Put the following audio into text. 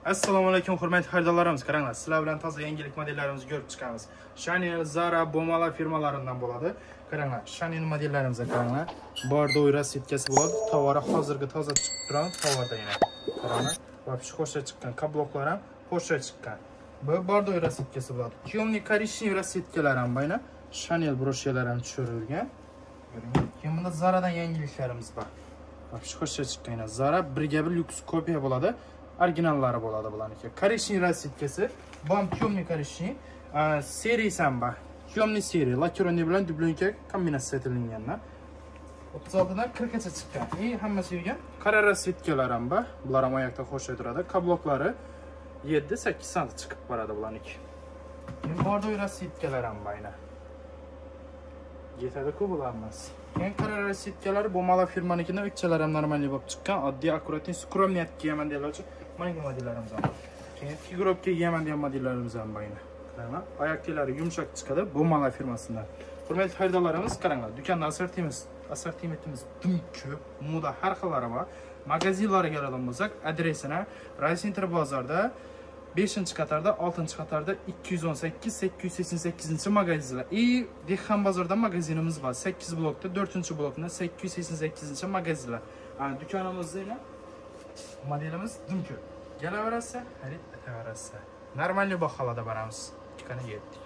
Assalomu alaykum hurmatli xaridorlarimiz. Qaranglar, sizlar bilan toza yangilik modellarimizni ko'rib chiqamiz. Chanel, Zara, Bomala firmalaridan bo'ladi. Qaranglar, Chanel modellarimizga qaranglar. Bordo rassetkasi bo'ladi. Tovari hozirgi toza chiqib turadi, tovarda yana. Qaranglar, вообще xo'sha chiqqan, kabloklar ham xo'sha chiqqan. Bu bordo rassetkasi bo'ladi. Temniy korичневый rassetkalar ham bayna Chanel broshyalari ham tushirilgan. Keyin bunda Zara'dan yangiliklarimiz bor. Вообще xo'sha chiqqan. Zara 1/1 lyuks kopiya bo'ladi. Originallari bo'ladi bularniki. Korичневый rassetkasi, bu ham temniy korичневый, seriyasi ham bor. Temniy seriya, lakironiy bilan dublonka kombinatsiya etilganlar. 36 dan 40 gacha chiqqan. Hammasi yurgan. Qora rassetkalar ham bor. Bular ham oyoqda xo'sh turadi. Kabloklari 7-8 sm chiqib boradi bularniki. Keyin bordo rassetkalar ham bor. Yetadi-ku bularimiz. Keyin qora rassetkalar Bomala firmanikidan o'kchalar ham normalniy bo'lib chiqqan. Oddiy, akkuratniy, skromniyat kiyaman deyiluvchi mana modellarimiz ham bor. Keyin figurobga kiyman degan modellarimiz ham bor. Qaranglar, oyoqlari yumshoq chiqadi Bomala firmasidan. Hurmatli xaridorlarimiz, qaranglar, do'konda assortimentimiz ko'p, moda har xillari bor. Magazinlarga keladigan bo'lsak, adresini Raycenter bozorda 5-qatorda, 6-qatorda 218-888 magazinlar. Dehqon bozorda magazinimiz bor. 8 blokda, 4-blokda 888 magazinlar. Do'konimizda modelimiz ko'p. Kelaverasa, xarid etaverasa. Normalniy baholarda boramiz. Qani yetdik.